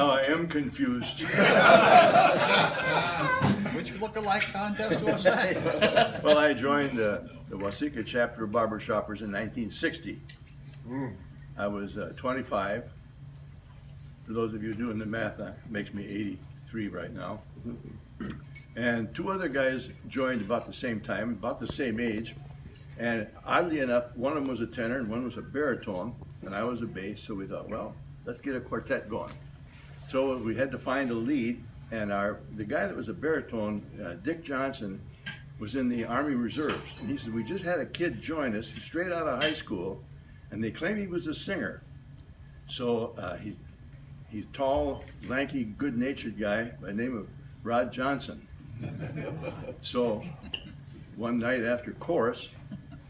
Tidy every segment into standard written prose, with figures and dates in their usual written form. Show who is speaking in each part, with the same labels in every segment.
Speaker 1: Now I am confused.
Speaker 2: Which look-alike contest was that?
Speaker 1: Well, I joined the Waseca chapter of Barbershoppers in 1960. I was 25. For those of you doing the math, that makes me 83 right now. And two other guys joined about the same time, about the same age. And oddly enough, one of them was a tenor and one was a baritone, and I was a bass. So we thought, well, let's get a quartet going. So we had to find a lead, and the guy that was a baritone, Dick Johnson, was in the Army Reserves. And he said, we just had a kid join us straight out of high school, and they claim he was a singer. So he's a tall, lanky, good-natured guy by the name of Rod Johnson. So one night after chorus,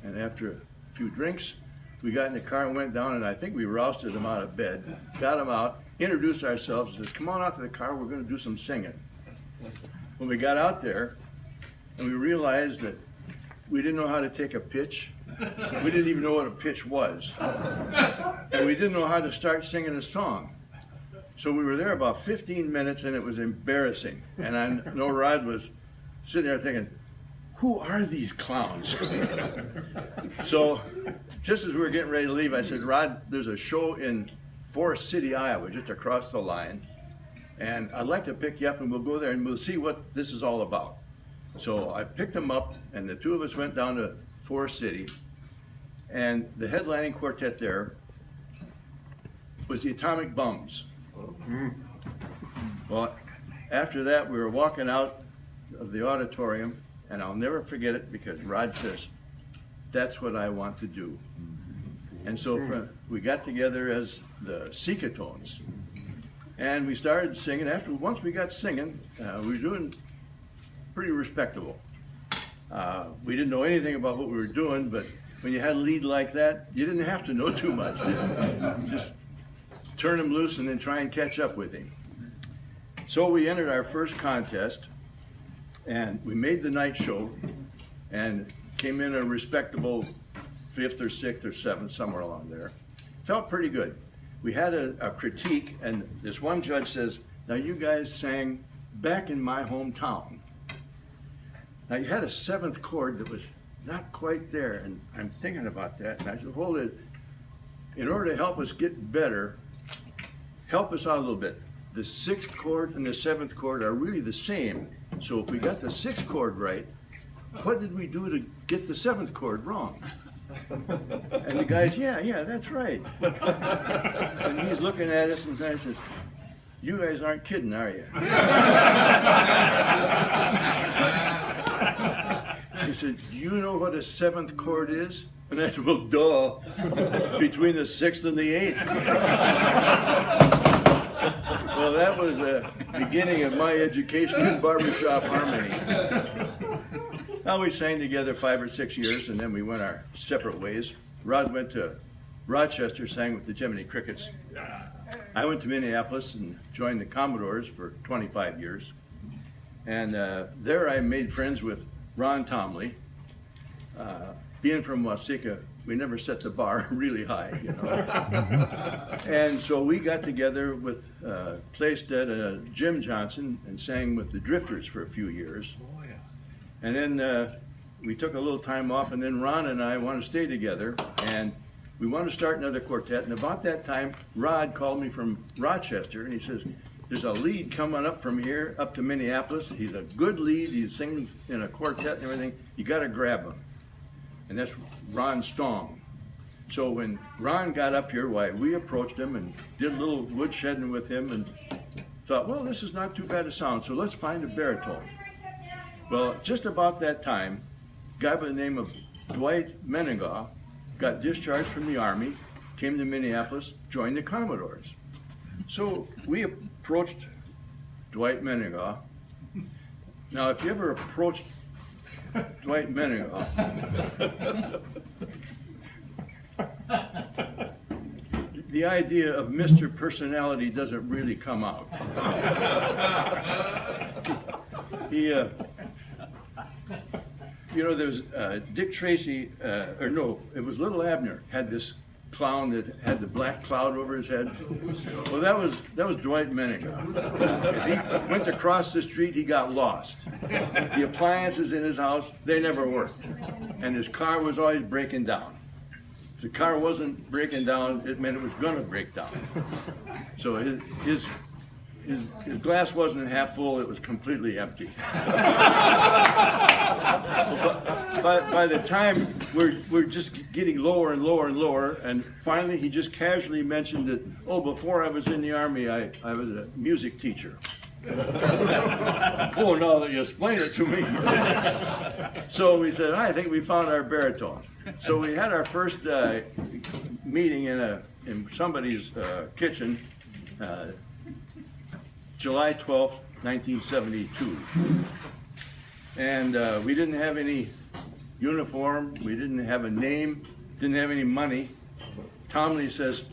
Speaker 1: and after a few drinks, we got in the car and went down, and I think we rousted him out of bed, got him out, introduced ourselves, and said, come on out to the car, we're going to do some singing. When we got out there, and we realized that we didn't know how to take a pitch, we didn't even know what a pitch was, and we didn't know how to start singing a song. So we were there about 15 minutes, and it was embarrassing. And I know Rod was sitting there thinking, who are these clowns? So just as we were getting ready to leave, I said, Rod, there's a show in Forest City, Iowa, just across the line, and I'd like to pick you up, and we'll go there and we'll see what this is all about. So I picked him up, and the two of us went down to Forest City, and the headlining quartet there was the Atomic Bums. Well, after that, we were walking out of the auditorium, and I'll never forget it because Rod says, that's what I want to do. And so we got together as the Seekatones, and we started singing. Once we got singing, we were doing pretty respectable. We didn't know anything about what we were doing, but when you had a lead like that, you didn't have to know too much. Just turn him loose and then try and catch up with him. So we entered our first contest, and we made the night show and came in a respectable 5th or 6th or 7th, somewhere along there. Felt pretty good. We had a critique, and this one judge says, now you guys sang Back in My Hometown. Now you had a 7th chord that was not quite there, and I'm thinking about that, and I said, hold it. In order to help us get better, help us out a little bit. The 6th chord and the 7th chord are really the same. So if we got the 6th chord right, what did we do to get the 7th chord wrong? And the guy's, yeah, that's right. And he's looking at us and says, you guys aren't kidding, are you? He said, do you know what a 7th chord is? And I said, well, duh, between the 6th and the 8th. Well, that was the beginning of my education in barbershop harmony. Now we sang together 5 or 6 years, and then we went our separate ways. Rod went to Rochester, sang with the Jiminy Crickets. I went to Minneapolis and joined the Commodores for 25 years. And there I made friends with Ron Tomley. Being from Waseca, we never set the bar really high, you know. And so we got together with Playstead, Jim Johnson, and sang with the Drifters for a few years. Oh, yeah. And then we took a little time off, and then Ron and I wanted to stay together, and we wanted to start another quartet. And about that time, Rod called me from Rochester, and he says, there's a lead coming up from here up to Minneapolis. He's a good lead. He sings in a quartet and everything. You got to grab him. And that's Ron Stong. So when Ron got up here, we approached him and did a little woodshedding with him and thought, well, this is not too bad a sound, so let's find a baritone. Well, just about that time, a guy by the name of Dwight Menegaw got discharged from the Army, came to Minneapolis, joined the Commodores. So we approached Dwight Menegaw. Now, if you ever approached Dwight Menegaw, the idea of Mr. Personality doesn't really come out. He, you know, there's Dick Tracy, or no, it was Little Abner, had this clown that had the black cloud over his head? Well, that was Dwight Menninger. If he went to cross the street, he got lost. The appliances in his house, they never worked. And his car was always breaking down. If the car wasn't breaking down, it meant it was gonna break down. So his glass wasn't half full, it was completely empty. By the time we're just getting lower and lower and lower, and finally he just casually mentioned that, oh, before I was in the Army, I was a music teacher. Oh, now that you explain it to me. So we said, I think we found our baritone. So we had our first meeting in somebody's kitchen, July 12th, 1972. And we didn't have any uniform, we didn't have a name, didn't have any money. Tom Lee says,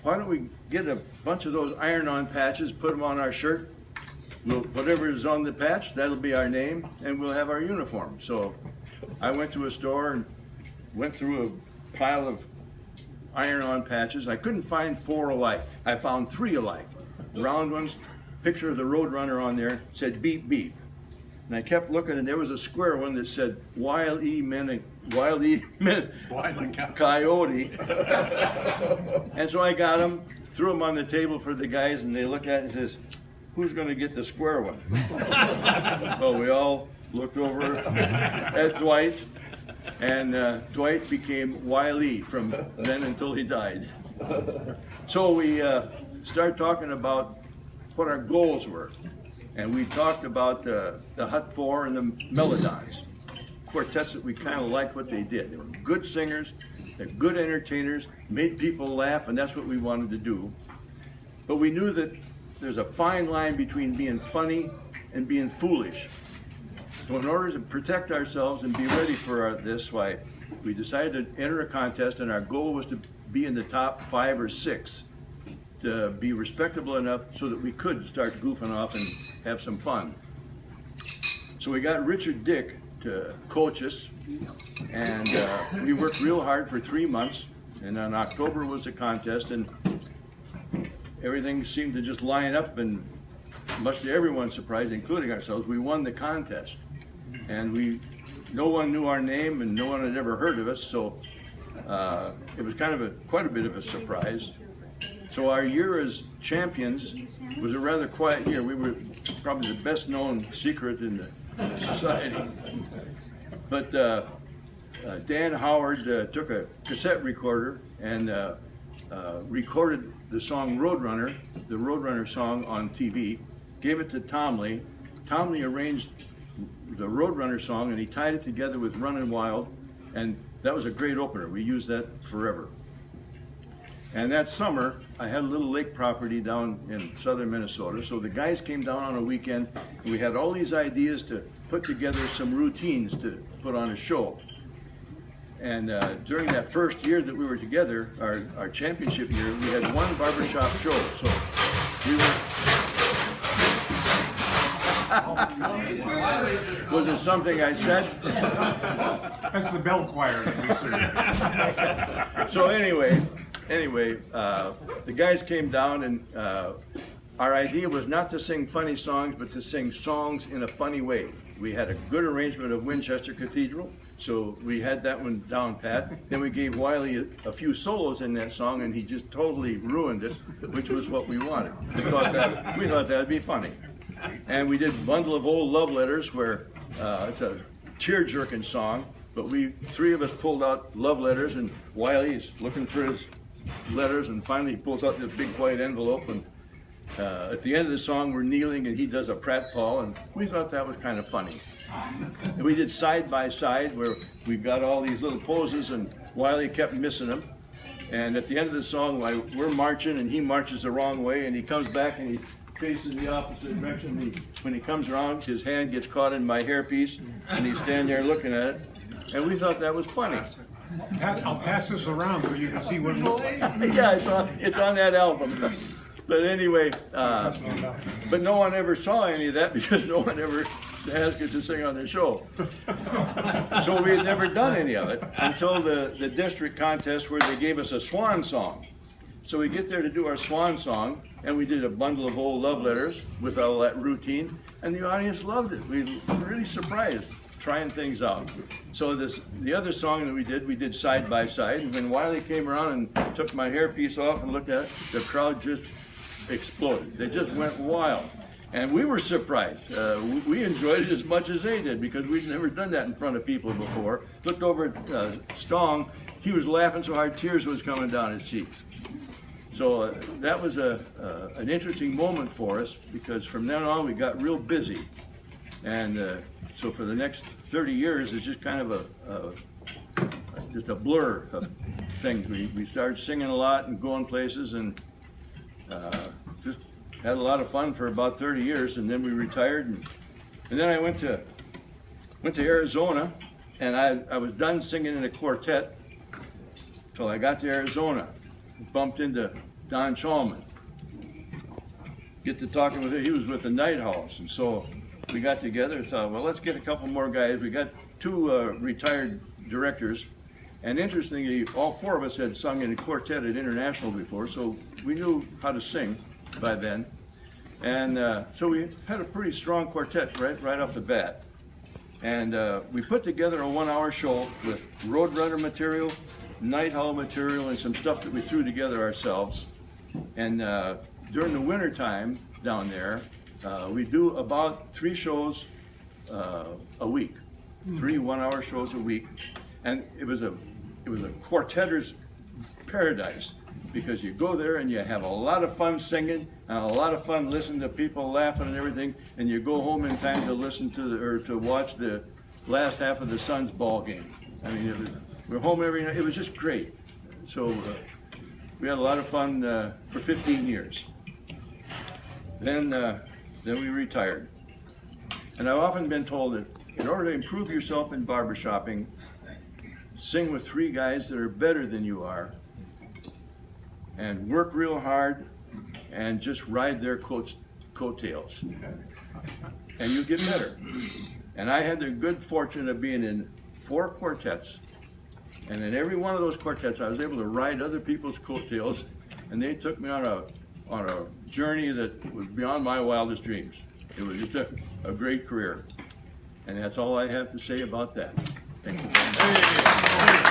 Speaker 1: why don't we get a bunch of those iron-on patches, put them on our shirt, whatever is on the patch, that'll be our name, and we'll have our uniform. So I went to a store and went through a pile of iron-on patches. I couldn't find 4 alike. I found 3 alike. Round ones, picture of the Roadrunner on there, said beep beep. And I kept looking, and there was a square one that said Wile E. Coyote. And so I got them, threw them on the table for the guys, and they looked at it and says, who's going to get the square one? Well, we all looked over at Dwight, and Dwight became Wile E. from then until he died. So we started talking about what our goals were. And we talked about the Hut Four and the Melodons, quartets that we kind of liked what they did. They were good singers, they're good entertainers, made people laugh, and that's what we wanted to do. But we knew that there's a fine line between being funny and being foolish. So in order to protect ourselves and be ready for this, we decided to enter a contest, and our goal was to be in the top 5 or 6. To be respectable enough so that we could start goofing off and have some fun. So we got Richard Dick to coach us, and we worked real hard for 3 months, and in October was the contest, and everything seemed to just line up, and much to everyone's surprise, including ourselves, we won the contest. And no one knew our name, and no one had ever heard of us, so it was kind of quite a bit of a surprise. So our year as champions was a rather quiet year. We were probably the best known secret in the society. But Dan Howard took a cassette recorder and recorded the song Roadrunner, the Roadrunner song on TV, gave it to Tom Lee. Tom Lee arranged the Roadrunner song and he tied it together with Runnin' Wild, and that was a great opener. We used that forever. And that summer, I had a little lake property down in southern Minnesota, so the guys came down on a weekend, and we had all these ideas to put together some routines to put on a show. And during that first year that we were together, our championship year, we had 1 barbershop show. So we were... Was it something I said?
Speaker 3: That's the bell choir.
Speaker 1: So anyway, the guys came down, and our idea was not to sing funny songs, but to sing songs in a funny way. We had a good arrangement of Winchester Cathedral, so we had that one down pat. Then we gave Wiley a few solos in that song, and he just totally ruined it, which was what we wanted. We thought that'd be funny. And we did Bundle of Old Love Letters, where it's a tear-jerking song, but 3 of us pulled out love letters, and Wiley's looking for his letters, and finally he pulls out this big white envelope, and at the end of the song we're kneeling and he does a pratfall, and we thought that was kind of funny. And we did Side by Side, where we've got all these little poses and Wiley kept missing them, and at the end of the song we're marching and he marches the wrong way, and he comes back and he faces the opposite direction. When he comes around, his hand gets caught in my hairpiece, and he's standing there looking at it, and we thought that was funny.
Speaker 3: I'll pass this around so you can see what it looks like.
Speaker 1: Yeah, it's on that album. But anyway, but no one ever saw any of that because no one ever to ask us to sing on their show. So we had never done any of it until the district contest where they gave us a swan song. So we get there to do our swan song, and we did a bundle of old love letters with all that routine, and the audience loved it. We were really surprised, trying things out. So the other song that we did Side by Side, and when Wiley came around and took my hairpiece off and looked at it, the crowd just exploded. They just went wild. And we were surprised. We enjoyed it as much as they did because we'd never done that in front of people before. Looked over at Stong, he was laughing so hard tears was coming down his cheeks. So that was an interesting moment for us because from then on we got real busy. And so for the next 30 years it's just kind of just a blur of things. We started singing a lot and going places and just had a lot of fun for about 30 years, and then we retired, and then I went to Arizona, and I was done singing in a quartet till I got to Arizona, bumped into Don Chalman. Get to talking with him. He was with the Night House, and so we got together and thought, well, let's get a couple more guys. We got two retired directors, and interestingly, all four of us had sung in a quartet at International before, so we knew how to sing by then. And so we had a pretty strong quartet right off the bat. And we put together a 1-hour show with Roadrunner material, Night Hall material, and some stuff that we threw together ourselves. And during the winter time down there, we do about 3 shows a week, 3 1-hour shows a week. And it was a quartetter's paradise, because you go there and you have a lot of fun singing and a lot of fun listening to people laughing and everything, and you go home in time to listen to to watch the last half of the Suns ball game. I mean, we're home every night. It was just great. So we had a lot of fun for 15 years. Then we retired. And I've often been told that in order to improve yourself in barbershopping, sing with 3 guys that are better than you are, and work real hard, and just ride their coattails, and you get better. And I had the good fortune of being in 4 quartets, and in every one of those quartets I was able to ride other people's coattails, and they took me on a journey that was beyond my wildest dreams. It was just a great career, and that's all I have to say about that. Thank you very much.